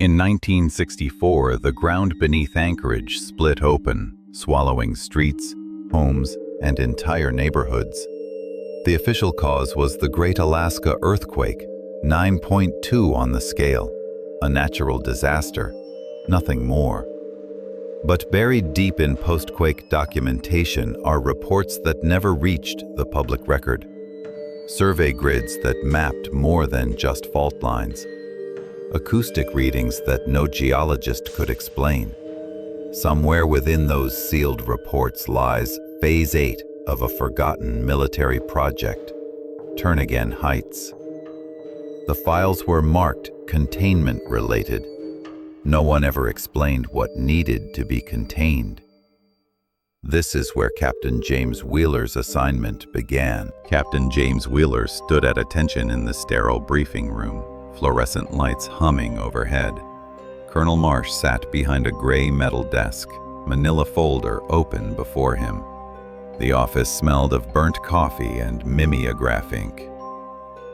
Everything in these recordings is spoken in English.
In 1964, the ground beneath Anchorage split open, swallowing streets, homes, and entire neighborhoods. The official cause was the Great Alaska Earthquake, 9.2 on the scale, a natural disaster, nothing more. But buried deep in post-quake documentation are reports that never reached the public record. Survey grids that mapped more than just fault lines. Acoustic readings that no geologist could explain. Somewhere within those sealed reports lies Phase 8 of a forgotten military project, Turnagain Heights. The files were marked containment-related. No one ever explained what needed to be contained. This is where Captain James Wheeler's assignment began. Captain James Wheeler stood at attention in the sterile briefing room, fluorescent lights humming overhead. Colonel Marsh sat behind a gray metal desk, manila folder open before him. The office smelled of burnt coffee and mimeograph ink.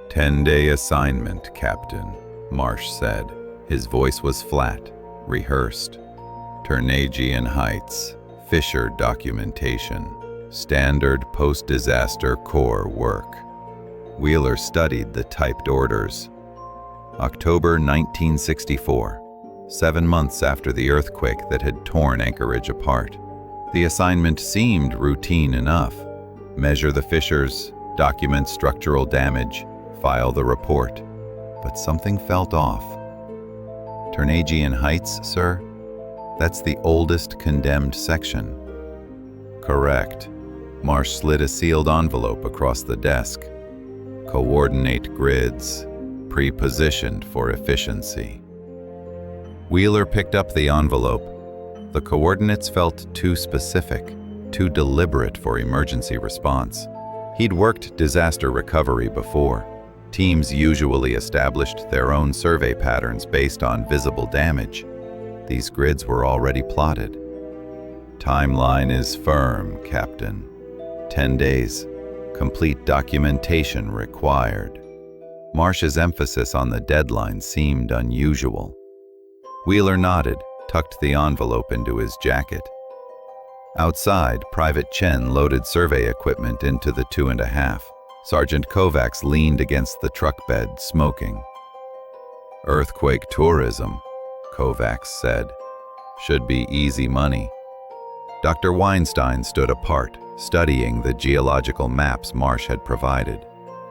10-day assignment, Captain, Marsh said. His voice was flat, rehearsed. Turnagain Heights, fissure documentation, standard post-disaster Corps work. Wheeler studied the typed orders. October 1964, 7 months after the earthquake that had torn Anchorage apart. The assignment seemed routine enough. Measure the fissures, document structural damage, file the report. But something felt off. Turnagain Heights, sir? That's the oldest condemned section. Correct. Marsh slid a sealed envelope across the desk. Coordinate grids, pre-positioned for efficiency. Wheeler picked up the envelope. The coordinates felt too specific, too deliberate for emergency response. He'd worked disaster recovery before. Teams usually established their own survey patterns based on visible damage. These grids were already plotted. Timeline is firm, Captain. 10 days. Complete documentation required. Marsh's emphasis on the deadline seemed unusual. Wheeler nodded, tucked the envelope into his jacket. Outside, Private Chen loaded survey equipment into the 2.5. Sergeant Kovacs leaned against the truck bed, smoking. Earthquake tourism, Kovacs said. Should be easy money. Dr. Weinstein stood apart, studying the geological maps Marsh had provided.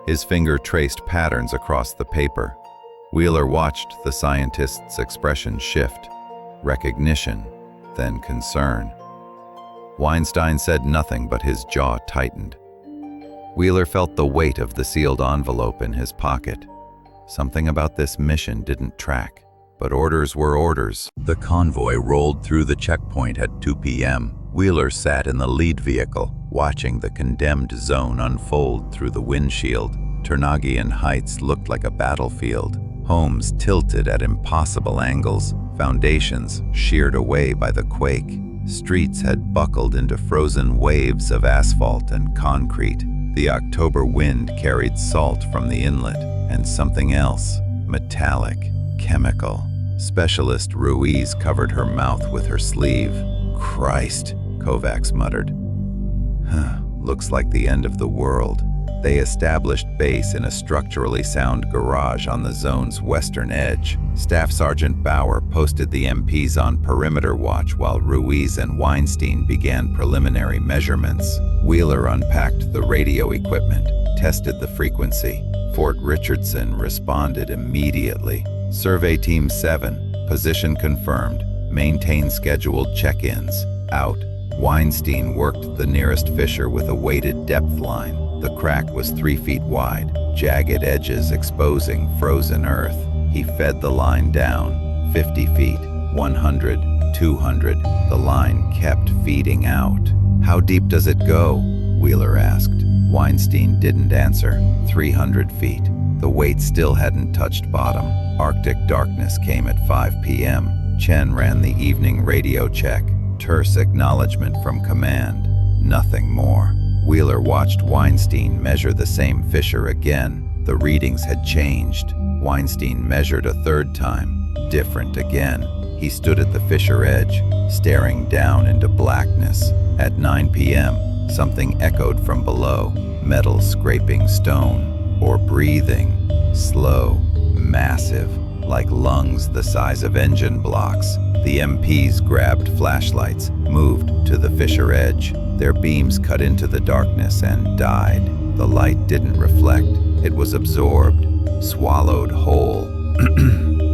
His finger traced patterns across the paper. Wheeler watched the scientist's expression shift. Recognition, then concern. Weinstein said nothing, but his jaw tightened. Wheeler felt the weight of the sealed envelope in his pocket. Something about this mission didn't track, but orders were orders. The convoy rolled through the checkpoint at 2 p.m. Wheeler sat in the lead vehicle, watching the condemned zone unfold through the windshield. Turnagain Heights looked like a battlefield. Homes tilted at impossible angles, foundations sheared away by the quake. Streets had buckled into frozen waves of asphalt and concrete. The October wind carried salt from the inlet, and something else, metallic, chemical. Specialist Ruiz covered her mouth with her sleeve. Christ, Kovacs muttered. Looks like the end of the world. They established base in a structurally sound garage on the zone's western edge. Staff Sergeant Bauer posted the MPs on perimeter watch while Ruiz and Weinstein began preliminary measurements. Wheeler unpacked the radio equipment, tested the frequency. Fort Richardson responded immediately. Survey Team 7, position confirmed. Maintain scheduled check-ins. Out. Weinstein worked the nearest fissure with a weighted depth line. The crack was 3 feet wide, jagged edges exposing frozen earth. He fed the line down. 50 feet, 100, 200. The line kept feeding out. How deep does it go? Wheeler asked. Weinstein didn't answer. 300 feet. The weight still hadn't touched bottom. Arctic darkness came at 5 p.m. Chen ran the evening radio check. Terse acknowledgement from command. Nothing more. Wheeler watched Weinstein measure the same fissure again. The readings had changed. Weinstein measured a third time. different again. He stood at the fissure edge, staring down into blackness. At 9 p.m., something echoed from below, metal scraping stone, or breathing, slow, massive, like lungs the size of engine blocks. The MPs grabbed flashlights, moved to the fissure edge. Their beams cut into the darkness and died. The light didn't reflect. It was absorbed, swallowed whole.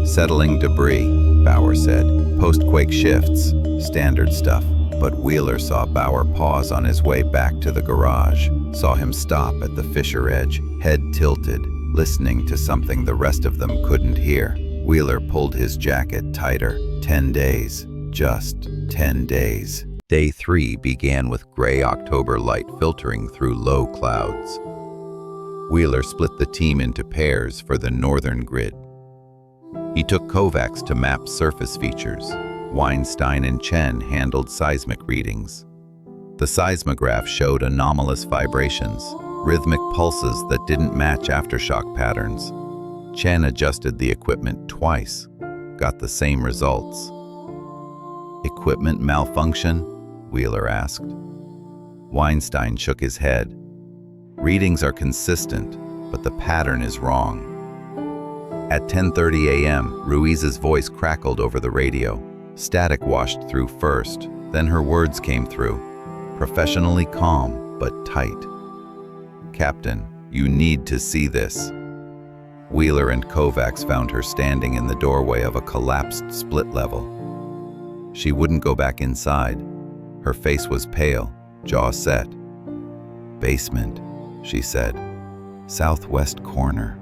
Settling debris, Bauer said. Post-quake shifts, standard stuff. But Wheeler saw Bauer pause on his way back to the garage, saw him stop at the fissure edge, head tilted, listening to something the rest of them couldn't hear. Wheeler pulled his jacket tighter. 10 days. Just 10 days. Day 3 began with gray October light filtering through low clouds. Wheeler split the team into pairs for the northern grid. He took Kovacs to map surface features. Weinstein and Chen handled seismic readings. The seismograph showed anomalous vibrations, rhythmic pulses that didn't match aftershock patterns. Chen adjusted the equipment twice, got the same results. Equipment malfunction? Wheeler asked. Weinstein shook his head. Readings are consistent, but the pattern is wrong. At 10:30 a.m., Ruiz's voice crackled over the radio. Static washed through first, then her words came through, professionally calm but tight. "Captain, you need to see this." Wheeler and Kovacs found her standing in the doorway of a collapsed split level. She wouldn't go back inside. Her face was pale, jaw set. "Basement," she said. "Southwest corner."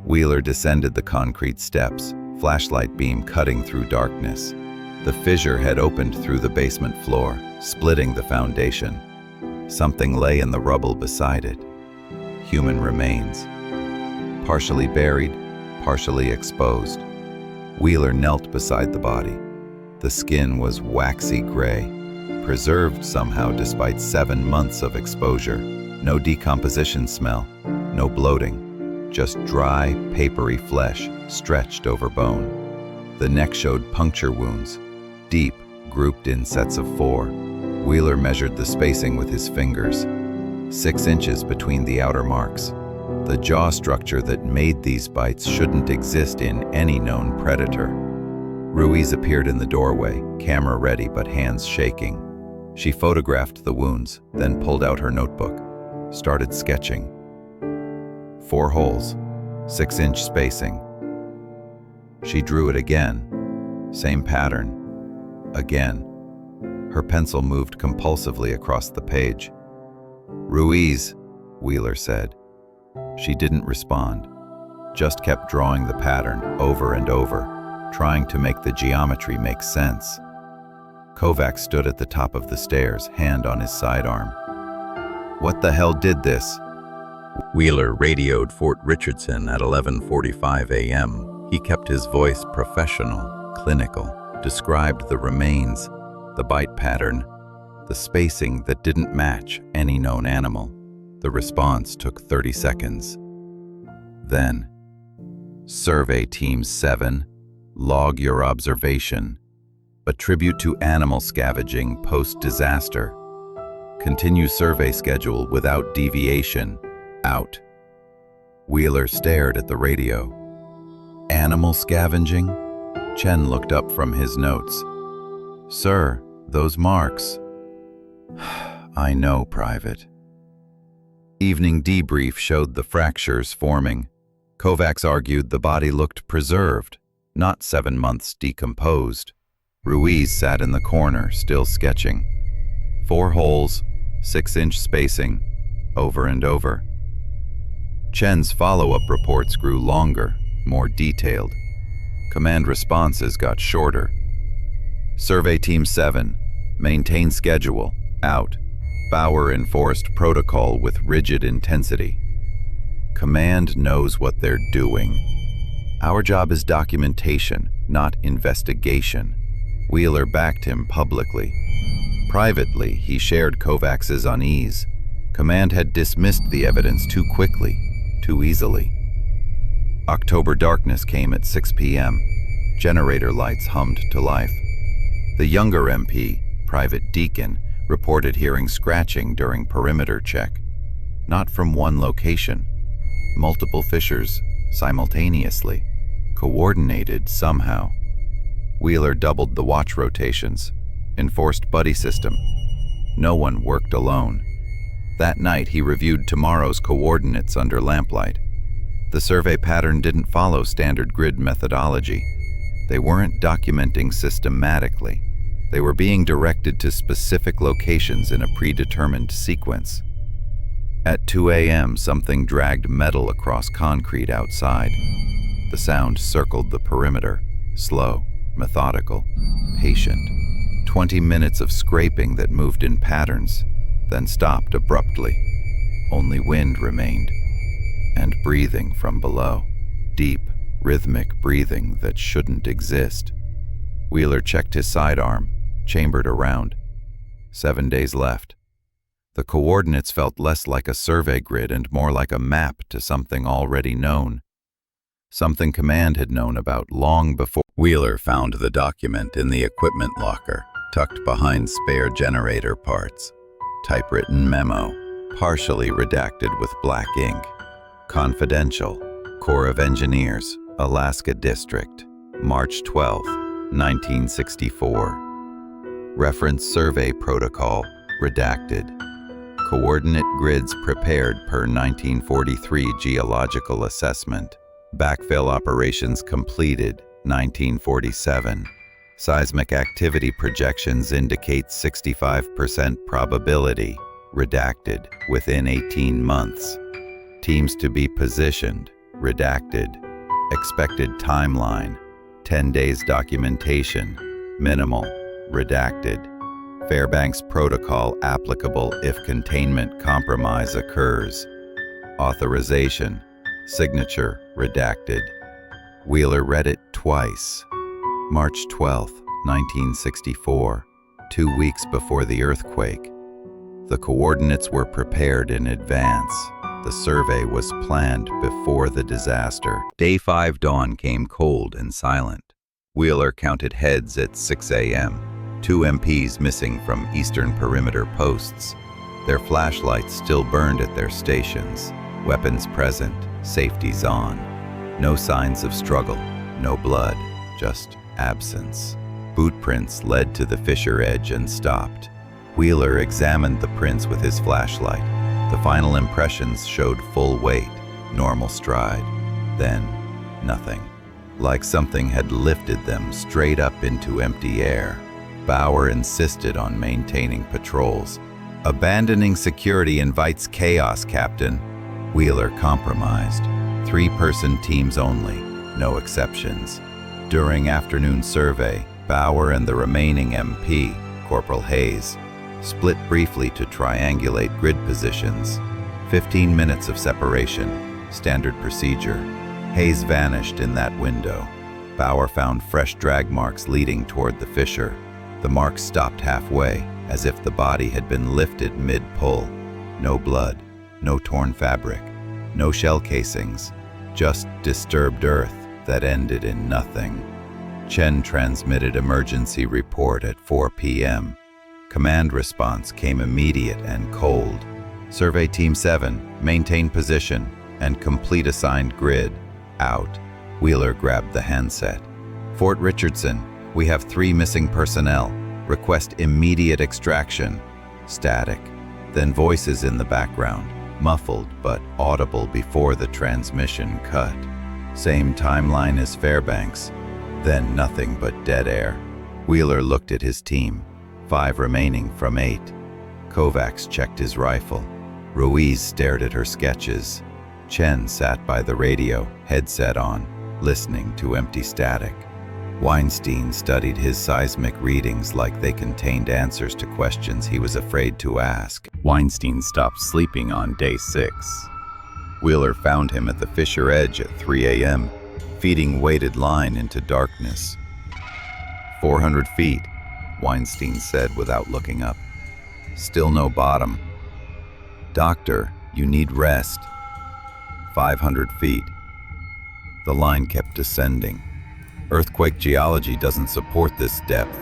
Wheeler descended the concrete steps, flashlight beam cutting through darkness. The fissure had opened through the basement floor, splitting the foundation. Something lay in the rubble beside it. Human remains. Partially buried, partially exposed. Wheeler knelt beside the body. The skin was waxy gray, preserved somehow despite 7 months of exposure. No decomposition smell, no bloating, just dry, papery flesh stretched over bone. The neck showed puncture wounds, deep, grouped in sets of 4. Wheeler measured the spacing with his fingers, 6 inches between the outer marks. The jaw structure that made these bites shouldn't exist in any known predator. Ruiz appeared in the doorway, camera ready but hands shaking. She photographed the wounds, then pulled out her notebook, started sketching. 4 holes, 6-inch spacing. She drew it again, same pattern. Again. Her pencil moved compulsively across the page. "Ruiz," Wheeler said. She didn't respond, just kept drawing the pattern over and over, trying to make the geometry make sense. Kovacs stood at the top of the stairs, hand on his sidearm. "What the hell did this?" Wheeler radioed Fort Richardson at 11:45 a.m. He kept his voice professional, clinical, described the remains, the bite pattern, the spacing that didn't match any known animal. The response took 30 seconds. Then, "Survey Team 7, log your observation. Attribute to animal scavenging post-disaster. Continue survey schedule without deviation. Out." Wheeler stared at the radio. "Animal scavenging?" Chen looked up from his notes. "Sir, those marks." "I know, Private." Evening debrief showed the fractures forming. Kovacs argued the body looked preserved, not 7 months decomposed. Ruiz sat in the corner, still sketching. 4 holes, 6-inch spacing, over and over. Chen's follow-up reports grew longer, more detailed. Command responses got shorter. "Survey Team 7, maintain schedule, out. Bauer enforced protocol with rigid intensity. Command knows what they're doing. Our job is documentation, not investigation." Wheeler backed him publicly. Privately, he shared Kovacs's unease. Command had dismissed the evidence too quickly, too easily. October darkness came at 6 p.m. Generator lights hummed to life. The younger MP, Private Deacon, reported hearing scratching during perimeter check. Not from one location. Multiple fissures, simultaneously, coordinated somehow. Wheeler doubled the watch rotations, enforced buddy system. No one worked alone. That night, he reviewed tomorrow's coordinates under lamplight. The survey pattern didn't follow standard grid methodology. They weren't documenting systematically. They were being directed to specific locations in a predetermined sequence. At 2 a.m., something dragged metal across concrete outside. The sound circled the perimeter, slow, methodical, patient. 20 minutes of scraping that moved in patterns, then stopped abruptly. Only wind remained, and breathing from below. Deep, rhythmic breathing that shouldn't exist. Wheeler checked his sidearm, chambered around. 7 days left. The coordinates felt less like a survey grid and more like a map to something already known. Something Command had known about long before. Wheeler found the document in the equipment locker, tucked behind spare generator parts. Typewritten memo, partially redacted with black ink. Confidential, Corps of Engineers, Alaska District, March 12, 1964. Reference survey protocol, redacted. Coordinate grids prepared per 1943 geological assessment. Backfill operations completed, 1947. Seismic activity projections indicate 65% probability, redacted, within 18 months. Teams to be positioned, redacted. Expected timeline, 10 days documentation, minimal, redacted. Fairbanks Protocol applicable if containment compromise occurs. Authorization, signature, redacted. Wheeler read it twice. March 12, 1964, 2 weeks before the earthquake. The coordinates were prepared in advance. The survey was planned before the disaster. Day 5 dawn came cold and silent. Wheeler counted heads at 6 a.m. 2 MPs missing from eastern perimeter posts. Their flashlights still burned at their stations. Weapons present, safeties on. No signs of struggle, no blood, just absence. Boot prints led to the fissure edge and stopped. Wheeler examined the prints with his flashlight. The final impressions showed full weight, normal stride. Then, nothing. Like something had lifted them straight up into empty air. Bauer insisted on maintaining patrols. Abandoning security invites chaos, Captain. Wheeler compromised. 3-person teams only, no exceptions. During afternoon survey, Bauer and the remaining MP, Corporal Hayes, split briefly to triangulate grid positions. 15 minutes of separation, standard procedure. Hayes vanished in that window. Bauer found fresh drag marks leading toward the fissure. The marks stopped halfway, as if the body had been lifted mid-pull. No blood, no torn fabric, no shell casings, just disturbed earth that ended in nothing. Chen transmitted emergency report at 4 p.m. Command response came immediate and cold. Survey Team 7, maintain position and complete assigned grid. Out. Wheeler grabbed the handset. Fort Richardson, we have 3 missing personnel. Request immediate extraction. Static. Then voices in the background, muffled but audible before the transmission cut. Same timeline as Fairbanks. Then nothing but dead air. Wheeler looked at his team. 5 remaining from 8. Kovacs checked his rifle. Ruiz stared at her sketches. Chen sat by the radio, headset on, listening to empty static. Weinstein studied his seismic readings like they contained answers to questions he was afraid to ask. Weinstein stopped sleeping on day 6. Wheeler found him at the fissure edge at 3 a.m., feeding weighted line into darkness. 400 feet, Weinstein said without looking up. Still no bottom. Doctor, you need rest. 500 feet. The line kept descending. Earthquake geology doesn't support this depth.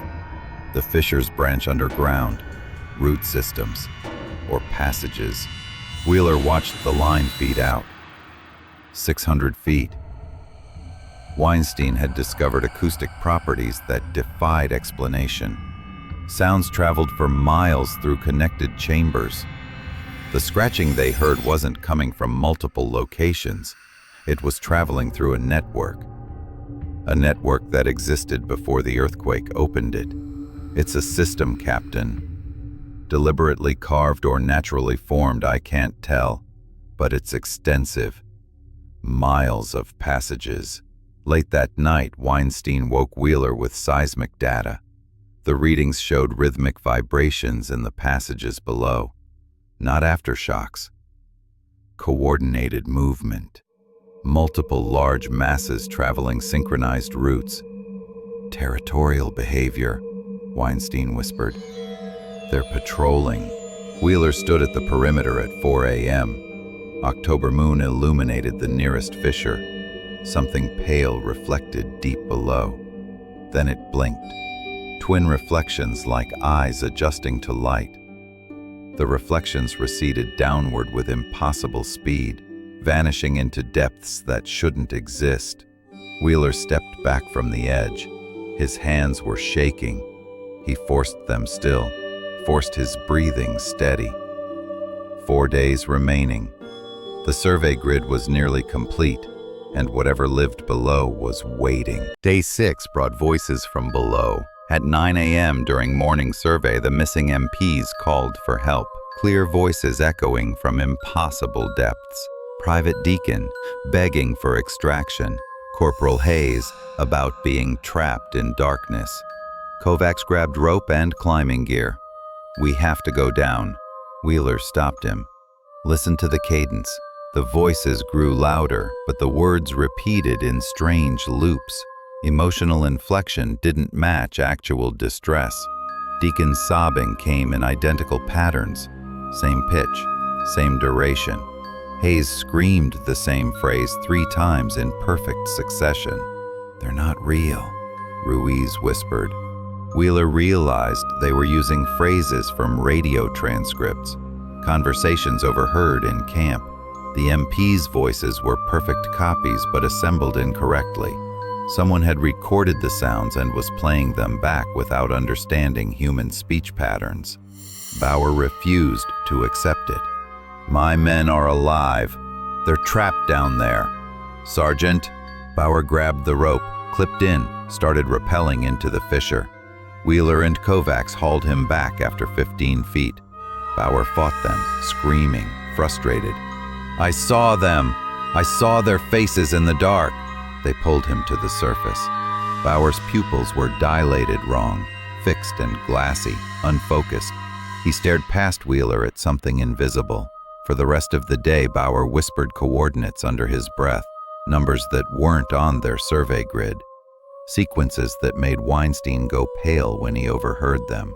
The fissures branch underground, root systems, or passages. Wheeler watched the line feed out. 600 feet. Weinstein had discovered acoustic properties that defied explanation. Sounds traveled for miles through connected chambers. The scratching they heard wasn't coming from multiple locations. It was traveling through a network that existed before the earthquake opened it. It's a system, Captain. Deliberately carved or naturally formed, I can't tell, but it's extensive. Miles of passages. Late that night, Weinstein woke Wheeler with seismic data. The readings showed rhythmic vibrations in the passages below, not aftershocks. Coordinated movement. Multiple large masses traveling synchronized routes. Territorial behavior, Weinstein whispered. They're patrolling. Wheeler stood at the perimeter at 4 a.m. October moon illuminated the nearest fissure. Something pale reflected deep below. Then it blinked. Twin reflections like eyes adjusting to light. The reflections receded downward with impossible speed, vanishing into depths that shouldn't exist. Wheeler stepped back from the edge. His hands were shaking. He forced them still, forced his breathing steady. 4 days remaining. The survey grid was nearly complete, and whatever lived below was waiting. Day 6 brought voices from below. At 9 a.m. during morning survey, the missing MPs called for help. Clear voices echoing from impossible depths. Private Deacon begging for extraction. Corporal Hayes about being trapped in darkness. Kovacs grabbed rope and climbing gear. We have to go down. Wheeler stopped him. Listen to the cadence. The voices grew louder, but the words repeated in strange loops. Emotional inflection didn't match actual distress. Deacon's sobbing came in identical patterns. Same pitch, same duration. Hayes screamed the same phrase 3 times in perfect succession. They're not real, Ruiz whispered. Wheeler realized they were using phrases from radio transcripts, conversations overheard in camp. The MP's voices were perfect copies but assembled incorrectly. Someone had recorded the sounds and was playing them back without understanding human speech patterns. Bauer refused to accept it. My men are alive. They're trapped down there. Sergeant. Bauer grabbed the rope, clipped in, started rappelling into the fissure. Wheeler and Kovacs hauled him back after 15 feet. Bauer fought them, screaming, frustrated. I saw them. I saw their faces in the dark. They pulled him to the surface. Bauer's pupils were dilated wrong, fixed and glassy, unfocused. He stared past Wheeler at something invisible. For the rest of the day, Bauer whispered coordinates under his breath, numbers that weren't on their survey grid, sequences that made Weinstein go pale when he overheard them.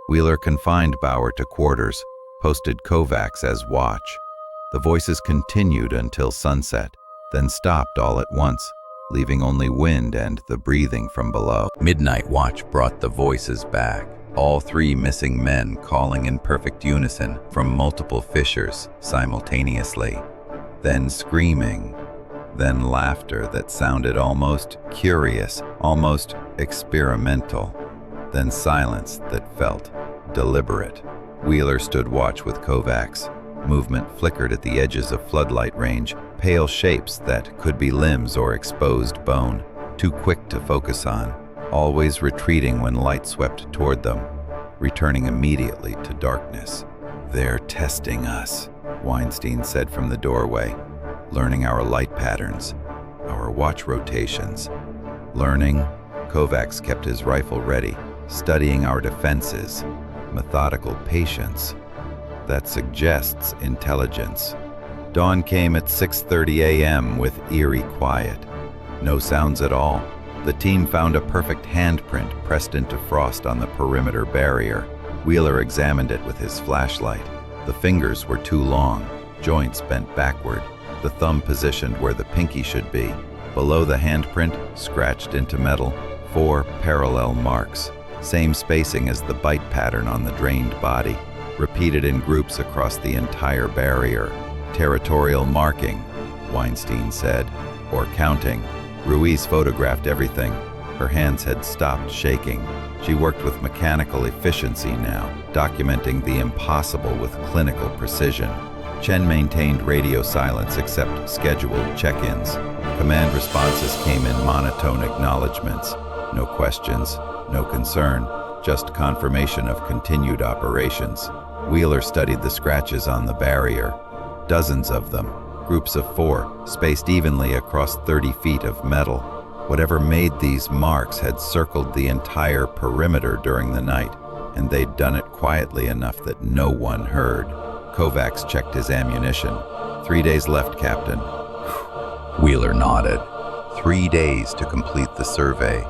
Wheeler confined Bauer to quarters, posted Kovacs as watch. The voices continued until sunset, then stopped all at once, leaving only wind and the breathing from below. Midnight watch brought the voices back. All 3 missing men calling in perfect unison from multiple fissures simultaneously. Then screaming, then laughter that sounded almost curious, almost experimental. Then silence that felt deliberate. Wheeler stood watch with Kovacs. Movement flickered at the edges of floodlight range, pale shapes that could be limbs or exposed bone, too quick to focus on, always retreating when light swept toward them, returning immediately to darkness. They're testing us, Weinstein said from the doorway, learning our light patterns, our watch rotations. Learning, Kovacs kept his rifle ready, studying our defenses, methodical patience. That suggests intelligence. Dawn came at 6:30 a.m. with eerie quiet. No sounds at all. The team found a perfect handprint pressed into frost on the perimeter barrier. Wheeler examined it with his flashlight. The fingers were too long, joints bent backward, the thumb positioned where the pinky should be. Below the handprint, scratched into metal, 4 parallel marks, same spacing as the bite pattern on the drained body, repeated in groups across the entire barrier. Territorial marking, Weinstein said, or counting. Ruiz photographed everything. Her hands had stopped shaking. She worked with mechanical efficiency now, documenting the impossible with clinical precision. Chen maintained radio silence except scheduled check-ins. Command responses came in monotone acknowledgments. No questions, no concern, just confirmation of continued operations. Wheeler studied the scratches on the barrier. Dozens of them, groups of 4, spaced evenly across 30 feet of metal. Whatever made these marks had circled the entire perimeter during the night, and they'd done it quietly enough that no one heard. Kovacs checked his ammunition. 3 days left, Captain. Wheeler nodded. 3 days to complete the survey.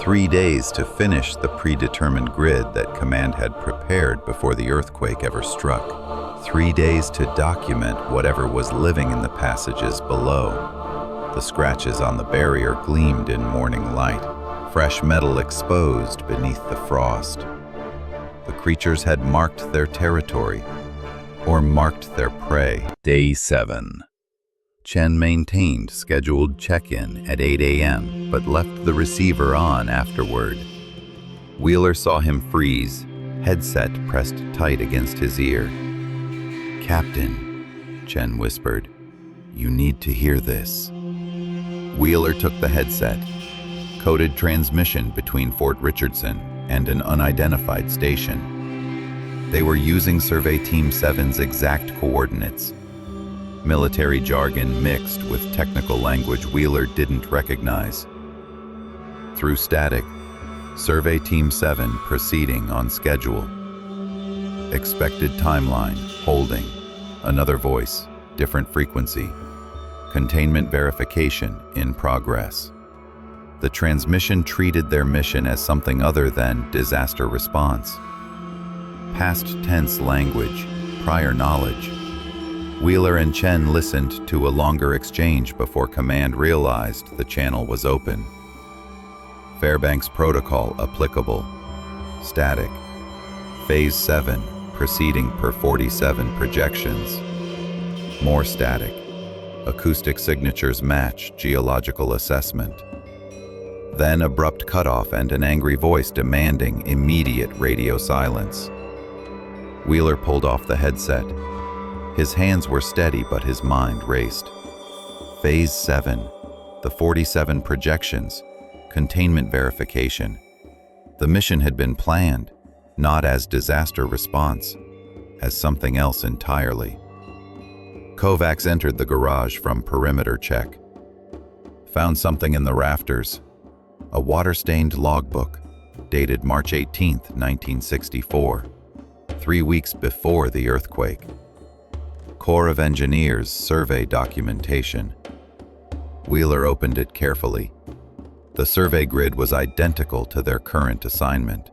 3 days to finish the predetermined grid that Command had prepared before the earthquake ever struck. 3 days to document whatever was living in the passages below. The scratches on the barrier gleamed in morning light, fresh metal exposed beneath the frost. The creatures had marked their territory, or marked their prey. Day 7. Chen maintained scheduled check-in at 8 a.m., but left the receiver on afterward. Wheeler saw him freeze, headset pressed tight against his ear. "Captain," Chen whispered, "you need to hear this." Wheeler took the headset. Coded transmission between Fort Richardson and an unidentified station. They were using Survey Team 7's exact coordinates. Military jargon mixed with technical language Wheeler didn't recognize. Through static, Survey Team 7 proceeding on schedule. Expected timeline, holding. Another voice, different frequency. Containment verification in progress. The transmission treated their mission as something other than disaster response. Past tense language, prior knowledge. Wheeler and Chen listened to a longer exchange before Command realized the channel was open. Fairbanks Protocol applicable. Static. Phase 7, proceeding per 47 projections. More static. Acoustic signatures match geological assessment. Then abrupt cutoff and an angry voice demanding immediate radio silence. Wheeler pulled off the headset. His hands were steady, but his mind raced. Phase 7, the 47 projections, containment verification. The mission had been planned, not as disaster response, as something else entirely. Kovacs entered the garage from perimeter check. Found something in the rafters. A water-stained logbook, dated March 18, 1964, 3 weeks before the earthquake. Corps of Engineers survey documentation. Wheeler opened it carefully. The survey grid was identical to their current assignment.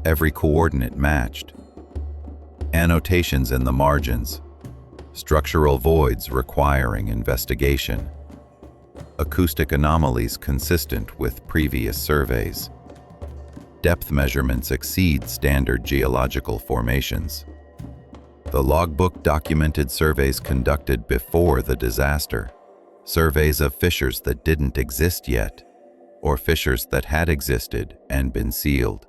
Every coordinate matched. Annotations in the margins. Structural voids requiring investigation. Acoustic anomalies consistent with previous surveys. Depth measurements exceed standard geological formations. The logbook documented surveys conducted before the disaster, surveys of fissures that didn't exist yet, or fissures that had existed and been sealed.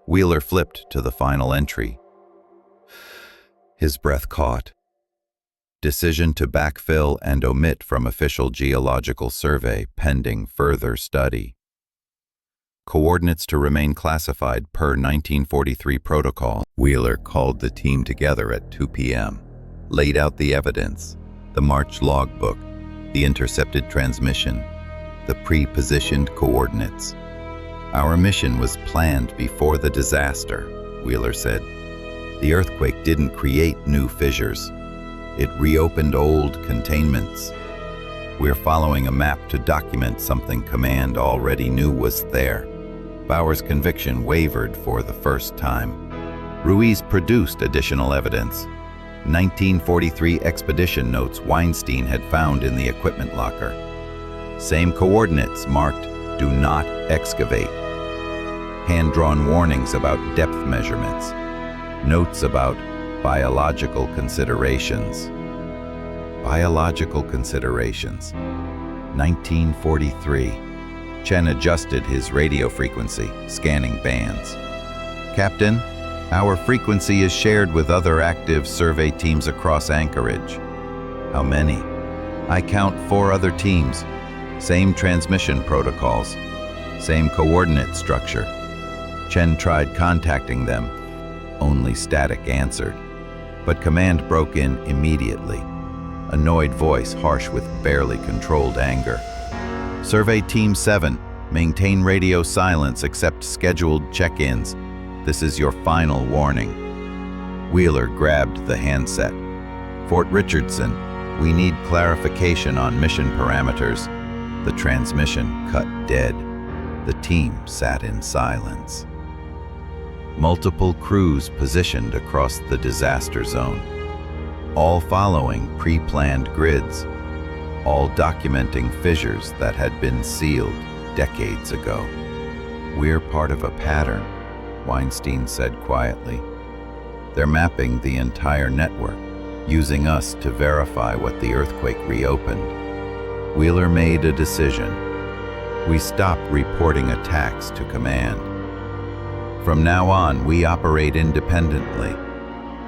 Wheeler flipped to the final entry. His breath caught. Decision to backfill and omit from official geological survey pending further study. Coordinates to remain classified per 1943 protocol. Wheeler called the team together at 2 p.m., laid out the evidence, the March logbook, the intercepted transmission, the pre-positioned coordinates. Our mission was planned before the disaster, Wheeler said. The earthquake didn't create new fissures. It reopened old containments. We're following a map to document something Command already knew was there. Bauer's conviction wavered for the first time. Ruiz produced additional evidence. 1943 expedition notes Weinstein had found in the equipment locker. Same coordinates marked "Do not excavate." Hand-drawn warnings about depth measurements. Notes about biological considerations. Biological considerations. 1943. Chen adjusted his radio frequency, scanning bands. "Captain, our frequency is shared with other active survey teams across Anchorage." "How many?" "I count 4 other teams. Same transmission protocols. Same coordinate structure." Chen tried contacting them. Only static answered. But command broke in immediately. Annoyed voice, harsh with barely controlled anger. "Survey Team 7, maintain radio silence except scheduled check-ins. This is your final warning." Wheeler grabbed the handset. "Fort Richardson, we need clarification on mission parameters." The transmission cut dead. The team sat in silence. Multiple crews positioned across the disaster zone, all following pre-planned grids, all documenting fissures that had been sealed decades ago. "We're part of a pattern," Weinstein said quietly. "They're mapping the entire network, using us to verify what the earthquake reopened." Wheeler made a decision. "We stop reporting attacks to command. From now on, we operate independently.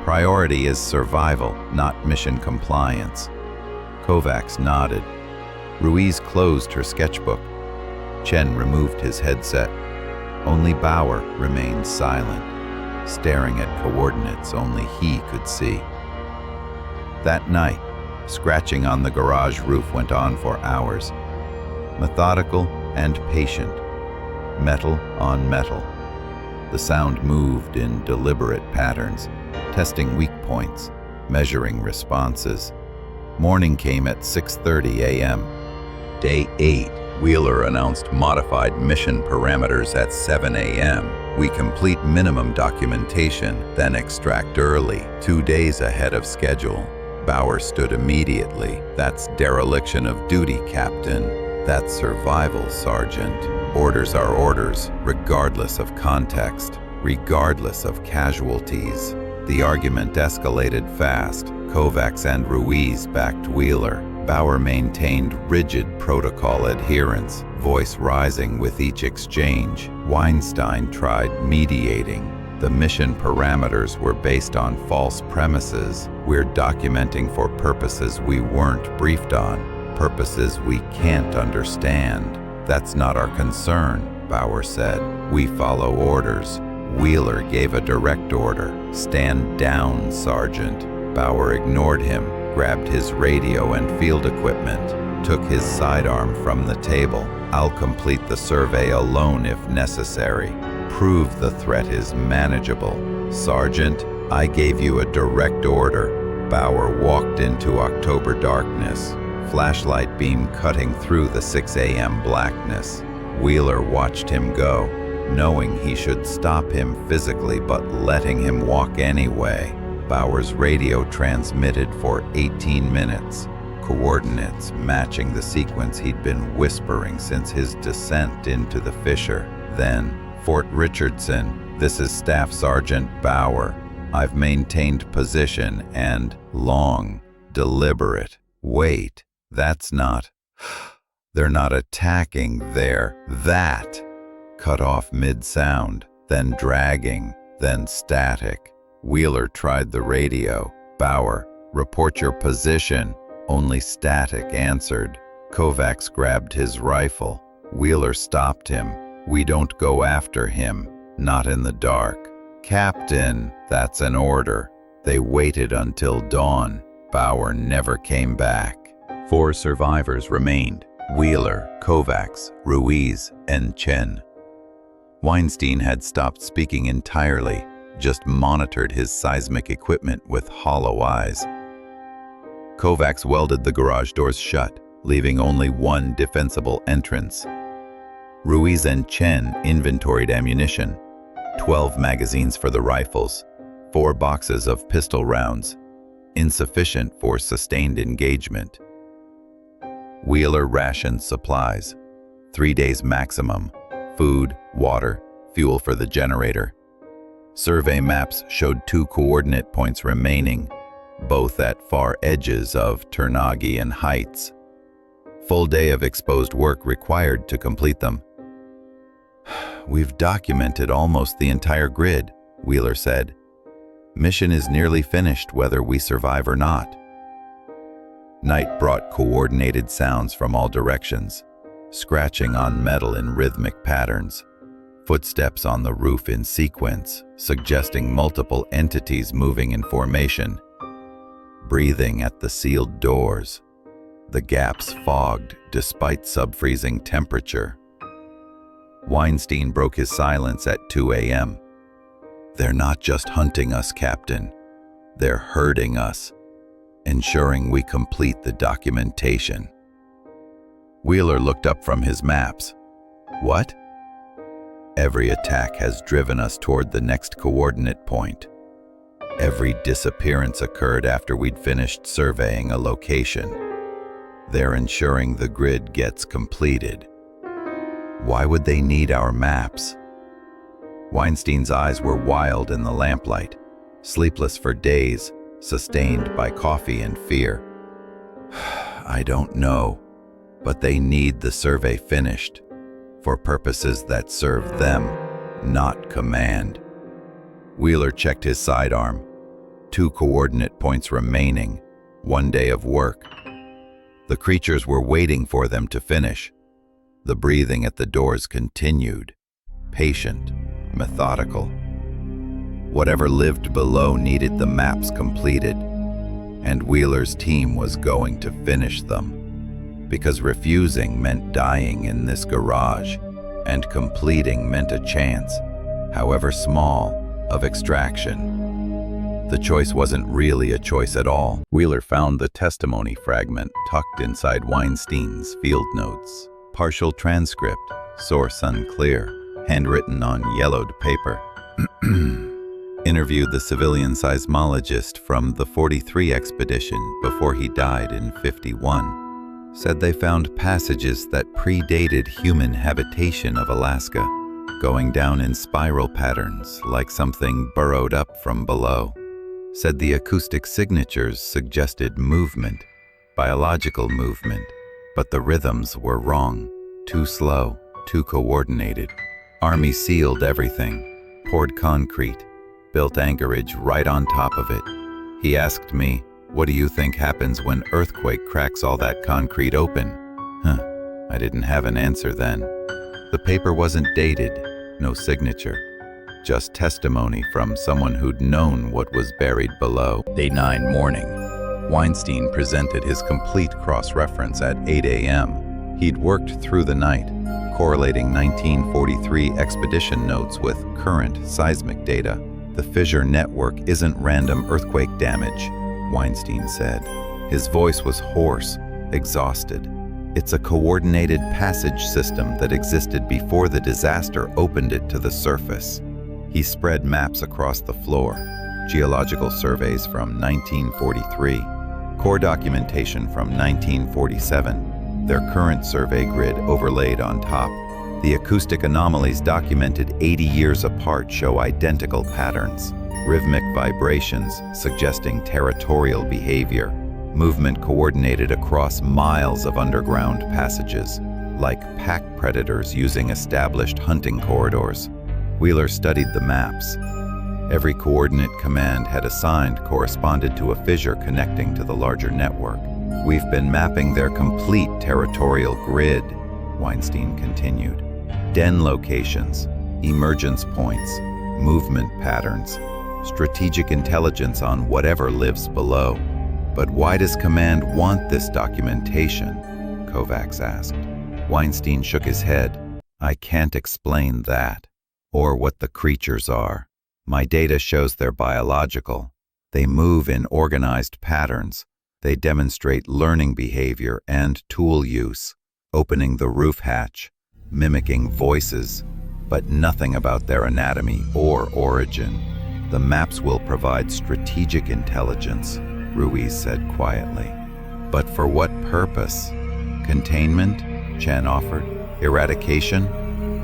Priority is survival, not mission compliance." Kovacs nodded. Ruiz closed her sketchbook. Chen removed his headset. Only Bauer remained silent, staring at coordinates only he could see. That night, scratching on the garage roof went on for hours. Methodical and patient. Metal on metal. The sound moved in deliberate patterns, testing weak points, measuring responses. Morning came at 6:30 a.m. Day 8, Wheeler announced modified mission parameters at 7 a.m. "We complete minimum documentation, then extract early, 2 days ahead of schedule." Bauer stood immediately. "That's dereliction of duty, Captain. That's survival, Sergeant. Orders are orders, regardless of context, regardless of casualties." The argument escalated fast. Kovacs and Ruiz backed Wheeler. Bauer maintained rigid protocol adherence, voice rising with each exchange. Weinstein tried mediating. "The mission parameters were based on false premises. We're documenting for purposes we weren't briefed on, purposes we can't understand." "That's not our concern," Bauer said. "We follow orders." Wheeler gave a direct order. "Stand down, Sergeant." Bauer ignored him, grabbed his radio and field equipment, took his sidearm from the table. "I'll complete the survey alone if necessary. Prove the threat is manageable. Sergeant, I gave you a direct order." Bauer walked into October darkness, flashlight beam cutting through the 6 a.m. blackness. Wheeler watched him go, knowing he should stop him physically but letting him walk anyway. Bauer's radio transmitted for 18 minutes, coordinates matching the sequence he'd been whispering since his descent into the fissure. Then, "Fort Richardson, this is Staff Sergeant Bauer. I've maintained position and long, deliberate. Wait, that's not... They're not attacking, they're that." Cut off mid-sound, then dragging, then static. Wheeler tried the radio. "Bauer, report your position." Only static answered. Kovacs grabbed his rifle. Wheeler stopped him. "We don't go after him, not in the dark." "Captain, that's an order." They waited until dawn. Bauer never came back. 4 survivors remained: Wheeler, Kovacs, Ruiz, and Chen. Weinstein had stopped speaking entirely, just monitored his seismic equipment with hollow eyes. Kovacs welded the garage doors shut, leaving only one defensible entrance. Ruiz and Chen inventoried ammunition: 12 magazines for the rifles, 4 boxes of pistol rounds, insufficient for sustained engagement. Wheeler rationed supplies. 3 days maximum. Food, water, fuel for the generator. Survey maps showed 2 coordinate points remaining, both at far edges of Turnagain Heights. Full day of exposed work required to complete them. "We've documented almost the entire grid," Wheeler said. "Mission is nearly finished whether we survive or not." Night brought coordinated sounds from all directions, scratching on metal in rhythmic patterns, footsteps on the roof in sequence, suggesting multiple entities moving in formation, breathing at the sealed doors, the gaps fogged despite sub-freezing temperature. Weinstein broke his silence at 2 a.m. "They're not just hunting us, Captain. They're herding us, ensuring we complete the documentation." Wheeler looked up from his maps. "What?" "Every attack has driven us toward the next coordinate point. Every disappearance occurred after we'd finished surveying a location. They're ensuring the grid gets completed." "Why would they need our maps?" Weinstein's eyes were wild in the lamplight, sleepless for days, sustained by coffee and fear. "I don't know, but they need the survey finished, for purposes that serve them, not command." Wheeler checked his sidearm. 2 coordinate points remaining, 1 day of work. The creatures were waiting for them to finish. The breathing at the doors continued, patient, methodical. Whatever lived below needed the maps completed, and Wheeler's team was going to finish them, because refusing meant dying in this garage, and completing meant a chance, however small, of extraction. The choice wasn't really a choice at all. Wheeler found the testimony fragment tucked inside Weinstein's field notes. Partial transcript, source unclear, handwritten on yellowed paper. Interviewed the civilian seismologist from the 43 expedition before he died in 51. Said they found passages that predated human habitation of Alaska, going down in spiral patterns like something burrowed up from below. Said the acoustic signatures suggested movement, biological movement, but the rhythms were wrong, too slow, too coordinated. Army sealed everything, poured concrete, built anchorage right on top of it. He asked me, "What do you think happens when earthquake cracks all that concrete open?" I didn't have an answer then. The paper wasn't dated, no signature, just testimony from someone who'd known what was buried below. Day 9 morning. Weinstein presented his complete cross-reference at 8 a.m. He'd worked through the night, correlating 1943 expedition notes with current seismic data. "The fissure network isn't random earthquake damage," Weinstein said. His voice was hoarse, exhausted. "It's a coordinated passage system that existed before the disaster opened it to the surface." He spread maps across the floor, geological surveys from 1943, core documentation from 1947, their current survey grid overlaid on top. The acoustic anomalies documented 80 years apart show identical patterns, rhythmic vibrations suggesting territorial behavior, movement coordinated across miles of underground passages, like pack predators using established hunting corridors. Wheeler studied the maps. Every coordinate command had assigned corresponded to a fissure connecting to the larger network. "We've been mapping their complete territorial grid," Weinstein continued. "Den locations, emergence points, movement patterns, strategic intelligence on whatever lives below." "But why does Command want this documentation?" Kovacs asked. Weinstein shook his head. "I can't explain that, or what the creatures are. My data shows they're biological. They move in organized patterns. They demonstrate learning behavior and tool use, opening the roof hatch, mimicking voices, but nothing about their anatomy or origin. The maps will provide strategic intelligence," Ruiz said quietly. "But for what purpose?" Containment? Chen offered. Eradication?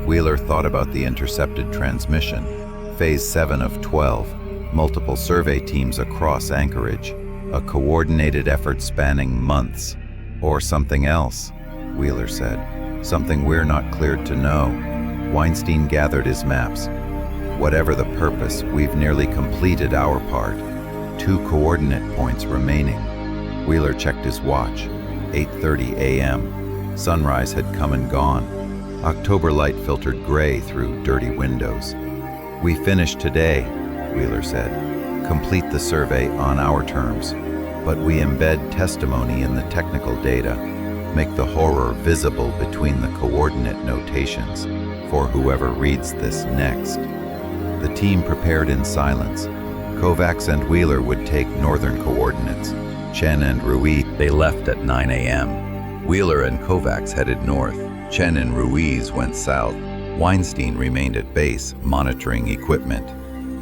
Wheeler thought about the intercepted transmission. Phase 7 of 12. Multiple survey teams across Anchorage. A coordinated effort spanning months. Or something else, Wheeler said. Something we're not cleared to know. Weinstein gathered his maps. Whatever the purpose, we've nearly completed our part. 2 coordinate points remaining. Wheeler checked his watch. 8:30 a.m. Sunrise had come and gone. October light filtered gray through dirty windows. We finished today, Wheeler said. Complete the survey on our terms. But we embed testimony in the technical data. Make the horror visible between the coordinate notations for whoever reads this next. The team prepared in silence. Kovacs and Wheeler would take northern coordinates. Chen and Ruiz, they left at 9 a.m. Wheeler and Kovacs headed north. Chen and Ruiz went south. Weinstein remained at base, monitoring equipment.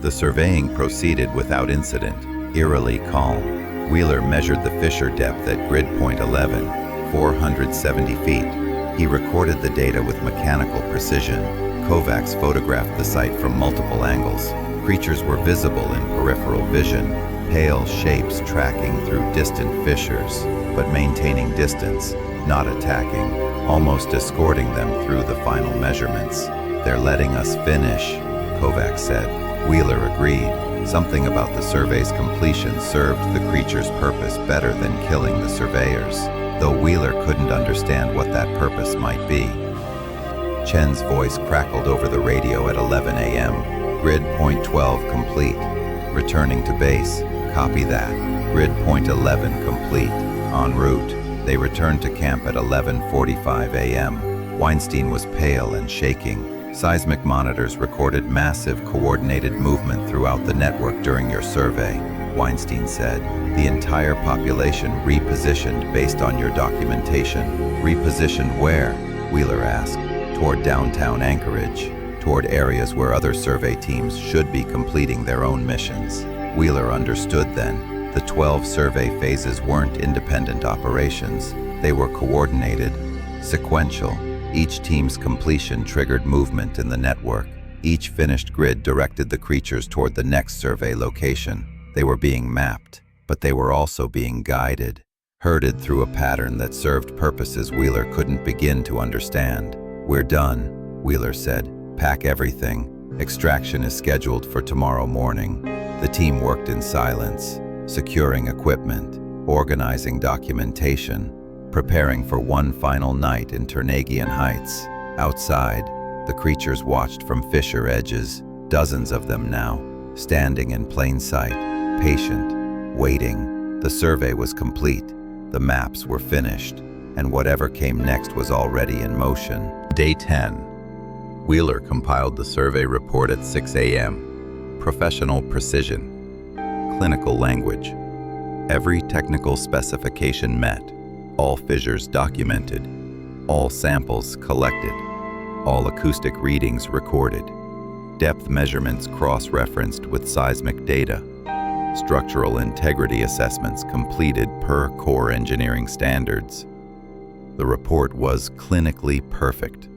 The surveying proceeded without incident, eerily calm. Wheeler measured the fissure depth at grid point 11, 470 feet. He recorded the data with mechanical precision. Kovacs photographed the site from multiple angles. Creatures were visible in peripheral vision, pale shapes tracking through distant fissures, but maintaining distance, not attacking, almost escorting them through the final measurements. They're letting us finish, Kovacs said. Wheeler agreed. Something about the survey's completion served the creature's purpose better than killing the surveyors, though Wheeler couldn't understand what that purpose might be. Chen's voice crackled over the radio at 11 a.m. Grid point 12 complete. Returning to base. Copy that. Grid point 11 complete. En route. They returned to camp at 11:45 a.m. Weinstein was pale and shaking. Seismic monitors recorded massive coordinated movement throughout the network during your survey, Weinstein said. The entire population repositioned based on your documentation. Repositioned where? Wheeler asked. Toward downtown Anchorage, toward areas where other survey teams should be completing their own missions. Wheeler understood then. The 12 survey phases weren't independent operations. They were coordinated, sequential. Each team's completion triggered movement in the network. Each finished grid directed the creatures toward the next survey location. They were being mapped, but they were also being guided, herded through a pattern that served purposes Wheeler couldn't begin to understand. We're done, Wheeler said. Pack everything. Extraction is scheduled for tomorrow morning. The team worked in silence, securing equipment, organizing documentation, preparing for one final night in Turnagain Heights. Outside, the creatures watched from fissure edges, dozens of them now, standing in plain sight, patient, waiting. The survey was complete, the maps were finished, and whatever came next was already in motion. Day 10. Wheeler compiled the survey report at 6 a.m. Professional precision. Clinical language. Every technical specification met. All fissures documented. All samples collected. All acoustic readings recorded. Depth measurements cross-referenced with seismic data. Structural integrity assessments completed per core engineering standards. The report was clinically perfect.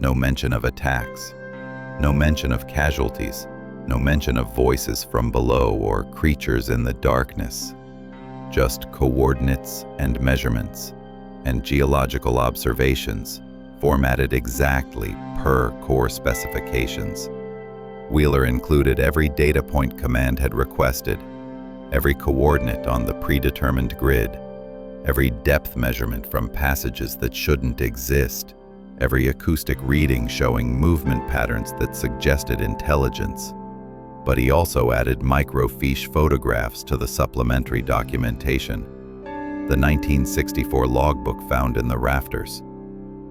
No mention of attacks. No mention of casualties. No mention of voices from below or creatures in the darkness. Just coordinates and measurements and geological observations formatted exactly per core specifications. Wheeler included every data point command had requested, every coordinate on the predetermined grid, every depth measurement from passages that shouldn't exist, every acoustic reading showing movement patterns that suggested intelligence. But he also added microfiche photographs to the supplementary documentation. The 1964 logbook found in the rafters.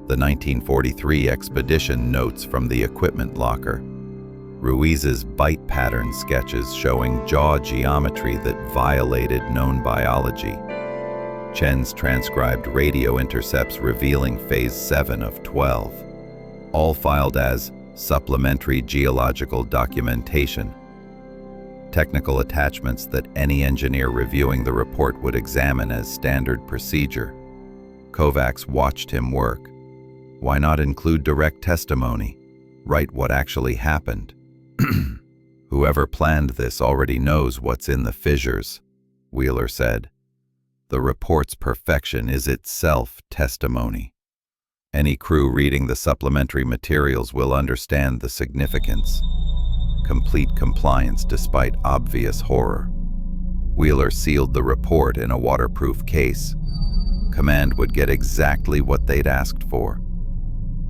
The 1943 expedition notes from the equipment locker. Ruiz's bite pattern sketches showing jaw geometry that violated known biology. Chen's transcribed radio intercepts revealing Phase 7 of 12. All filed as supplementary geological documentation. Technical attachments that any engineer reviewing the report would examine as standard procedure. Kovacs watched him work. Why not include direct testimony? Write what actually happened. Whoever planned this already knows what's in the fissures, Wheeler said. The report's perfection is itself testimony. Any crew reading the supplementary materials will understand the significance. Complete compliance despite obvious horror. Wheeler sealed the report in a waterproof case. Command would get exactly what they'd asked for.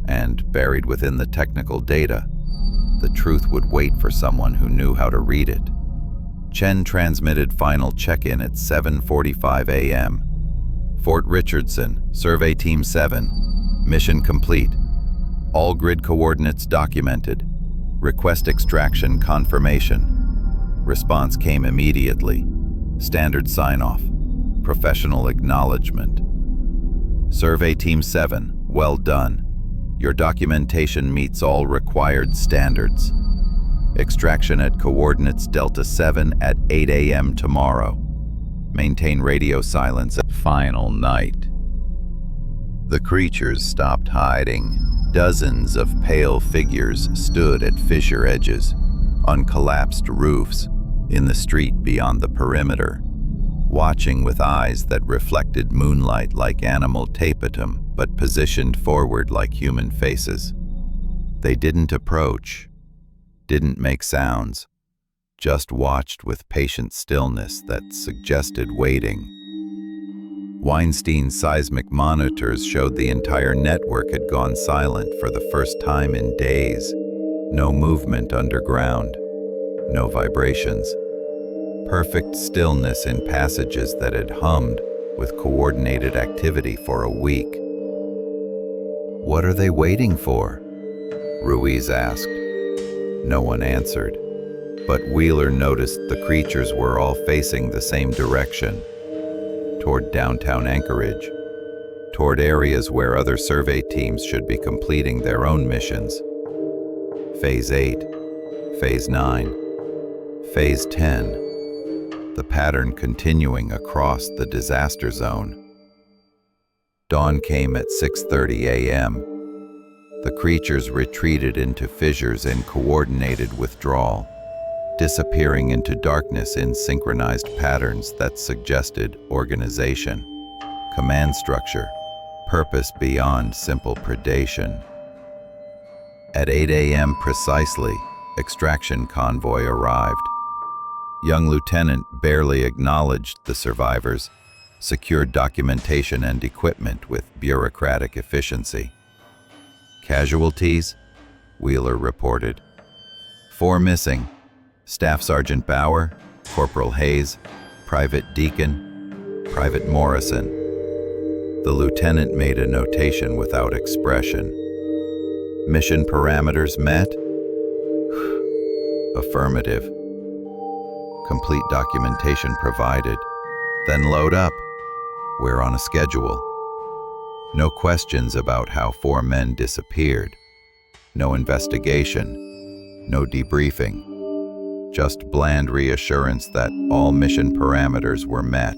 And buried within the technical data, the truth would wait for someone who knew how to read it. Chen transmitted final check-in at 7:45 a.m. Fort Richardson, Survey Team 7. Mission complete. All grid coordinates documented. Request extraction confirmation. Response came immediately. Standard sign-off. Professional acknowledgement. Survey Team 7, well done. Your documentation meets all required standards. Extraction at coordinates Delta 7 at 8 a.m. tomorrow. Maintain radio silence at final night. The creatures stopped hiding. Dozens of pale figures stood at fissure edges, on collapsed roofs, in the street beyond the perimeter, watching with eyes that reflected moonlight like animal tapetum, but positioned forward like human faces. They didn't approach, didn't make sounds, just watched with patient stillness that suggested waiting. Weinstein's seismic monitors showed the entire network had gone silent for the first time in days. No movement underground, no vibrations. Perfect stillness in passages that had hummed with coordinated activity for a week. What are they waiting for? Ruiz asked. No one answered, but Wheeler noticed the creatures were all facing the same direction, toward downtown Anchorage, toward areas where other survey teams should be completing their own missions. Phase 8, Phase 9, Phase 10, the pattern continuing across the disaster zone. Dawn came at 6:30 a.m. The creatures retreated into fissures in coordinated withdrawal, disappearing into darkness in synchronized patterns that suggested organization, command structure, purpose beyond simple predation. At 8 a.m. precisely, extraction convoy arrived. Young lieutenant barely acknowledged the survivors, secured documentation and equipment with bureaucratic efficiency. Casualties? Wheeler reported. 4 missing. Staff Sergeant Bauer, Corporal Hayes, Private Deacon, Private Morrison. The lieutenant made a notation without expression. Mission parameters met? Affirmative. Complete documentation provided. Then load up. We're on a schedule. No questions about how 4 men disappeared. No investigation. No debriefing. Just bland reassurance that all mission parameters were met.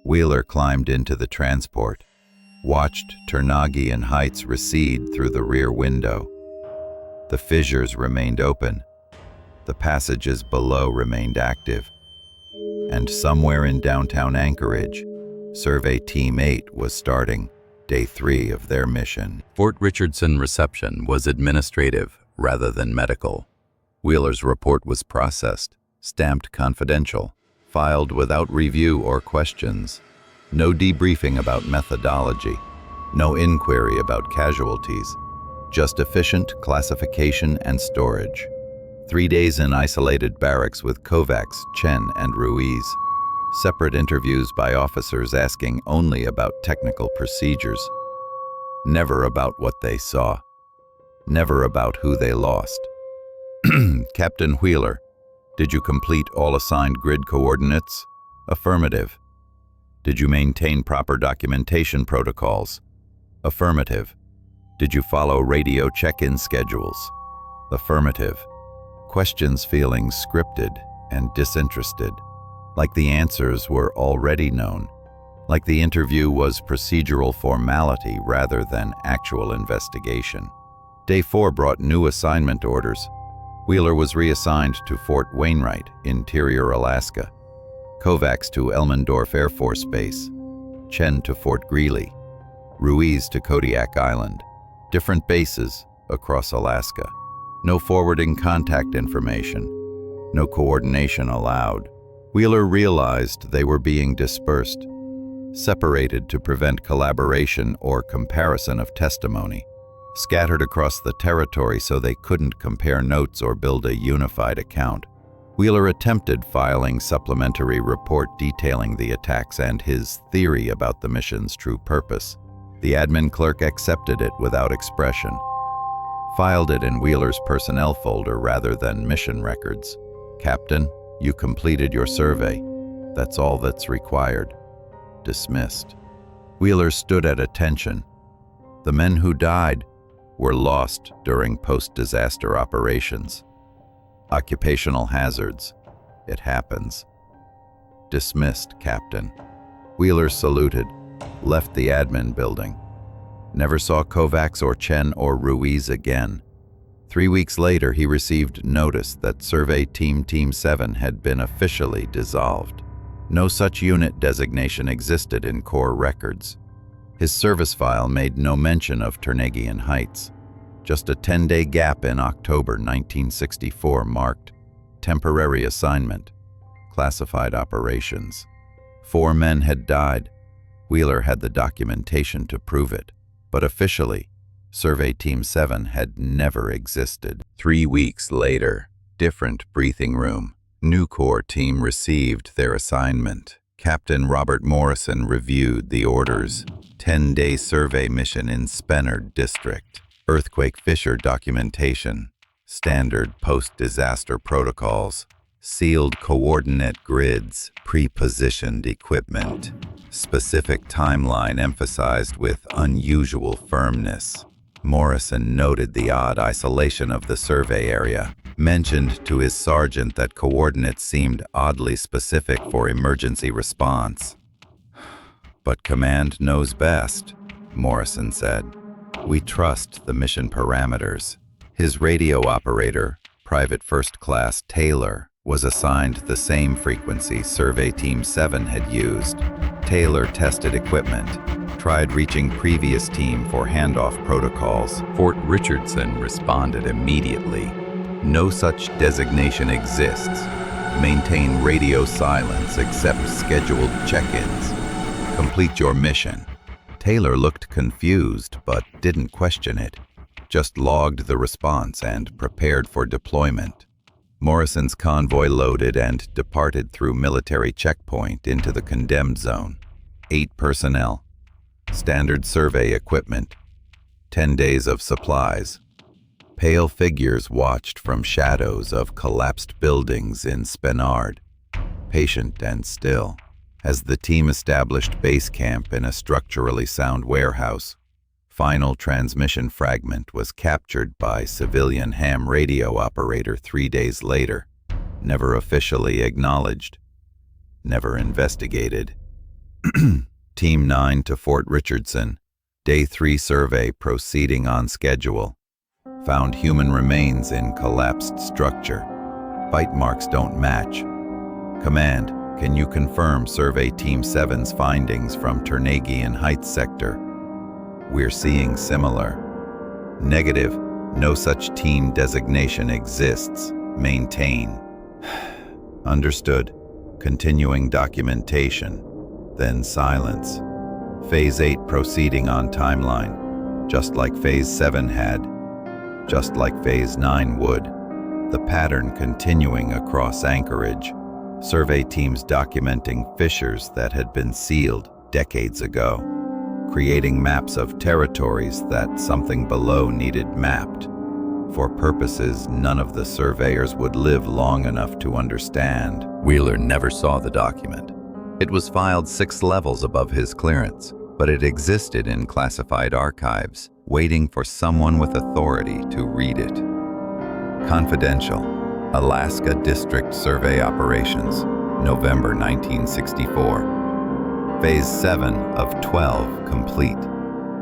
Wheeler climbed into the transport, watched Turnagain Heights recede through the rear window. The fissures remained open. The passages below remained active. And somewhere in downtown Anchorage, Survey Team 8 was starting day 3 of their mission. Fort Richardson reception was administrative rather than medical. Wheeler's report was processed, stamped confidential, filed without review or questions. No debriefing about methodology, no inquiry about casualties, just efficient classification and storage. 3 days in isolated barracks with Kovacs, Chen, and Ruiz. Separate interviews by officers asking only about technical procedures. Never about what they saw. Never about who they lost. Captain Wheeler, did you complete all assigned grid coordinates? Affirmative. Did you maintain proper documentation protocols? Affirmative. Did you follow radio check-in schedules? Affirmative. Questions feeling scripted and disinterested, like the answers were already known. like the interview was procedural formality rather than actual investigation. Day 4 brought new assignment orders. Wheeler was reassigned to Fort Wainwright, Interior Alaska, Kovacs to Elmendorf Air Force Base, Chen to Fort Greely, Ruiz to Kodiak Island. Different bases across Alaska. No forwarding contact information. No coordination allowed. Wheeler realized they were being dispersed, separated to prevent collaboration or comparison of testimony, scattered across the territory so they couldn't compare notes or build a unified account. Wheeler attempted filing supplementary report detailing the attacks and his theory about the mission's true purpose. The admin clerk accepted it without expression, filed it in Wheeler's personnel folder rather than mission records. Captain, you completed your survey. That's all that's required. Dismissed. Wheeler stood at attention. The men who died were lost during post-disaster operations. Occupational hazards. It happens. Dismissed, Captain. Wheeler saluted, left the admin building. Never saw Kovacs or Chen or Ruiz again. 3 weeks later, he received notice that Survey Team 7 had been officially dissolved. No such unit designation existed in Corps records. His service file made no mention of Turnagain Heights. Just a 10-day gap in October 1964 marked temporary assignment, classified operations. 4 men had died. Wheeler had the documentation to prove it, but officially, Survey Team 7 had never existed. 3 weeks later, different briefing room. New Corps team received their assignment. Captain Robert Morrison reviewed the orders. 10-day survey mission in Spenard District. Earthquake fissure documentation. Standard post-disaster protocols. Sealed coordinate grids. Pre-positioned equipment. Specific timeline emphasized with unusual firmness. Morrison noted the odd isolation of the survey area, mentioned to his sergeant that coordinates seemed oddly specific for emergency response. But command knows best, Morrison said. We trust the mission parameters. His radio operator, Private First Class Taylor, was assigned the same frequency Survey Team 7 had used. Taylor tested equipment, tried reaching previous team for handoff protocols. Fort Richardson responded immediately. No such designation exists. Maintain radio silence except scheduled check-ins. Complete your mission. Taylor looked confused but didn't question it, just logged the response and prepared for deployment. Morrison's convoy loaded and departed through military checkpoint into the condemned zone. 8 personnel. Standard survey equipment. 10 days of supplies. Pale figures watched from shadows of collapsed buildings in Spenard, patient and still, as the team established base camp in a structurally sound warehouse. Final transmission fragment was captured by civilian ham radio operator 3 days later, never officially acknowledged, never investigated. Team 9 to Fort Richardson, Day 3 survey proceeding on schedule. Found human remains in collapsed structure. Bite marks don't match. Command, can you confirm Survey Team 7's findings from Turnagain Heights sector? We're seeing similar. Negative, no such team designation exists. Maintain. Understood. Continuing documentation. Then silence. Phase 8 proceeding on timeline. Just like Phase 7 had. Just like Phase 9 would. The pattern continuing across Anchorage. Survey teams documenting fissures that had been sealed decades ago. Creating maps of territories that something below needed mapped. For purposes none of the surveyors would live long enough to understand. Wheeler never saw the document. It was filed 6 levels above his clearance, but it existed in classified archives, waiting for someone with authority to read it. Confidential. Alaska District Survey Operations, November 1964. Phase 7 of 12 complete.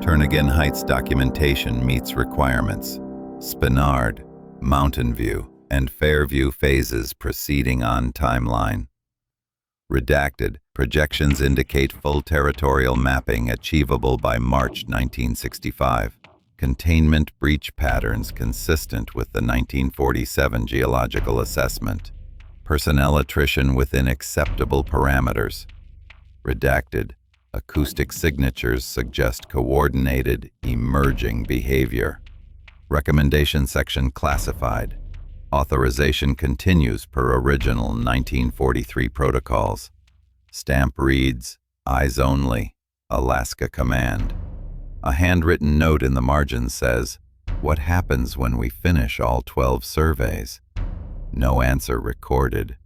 Turnagain Heights documentation meets requirements. Spinard, Mountain View, and Fairview phases proceeding on timeline. Redacted, projections indicate full territorial mapping achievable by March 1965. Containment breach patterns consistent with the 1947 geological assessment. Personnel attrition within acceptable parameters. Redacted, acoustic signatures suggest coordinated, emerging behavior. Recommendation section classified. Authorization continues per original 1943 protocols. Stamp reads, Eyes Only, Alaska Command. A handwritten note in the margin says, What happens when we finish all 12 surveys? No answer recorded.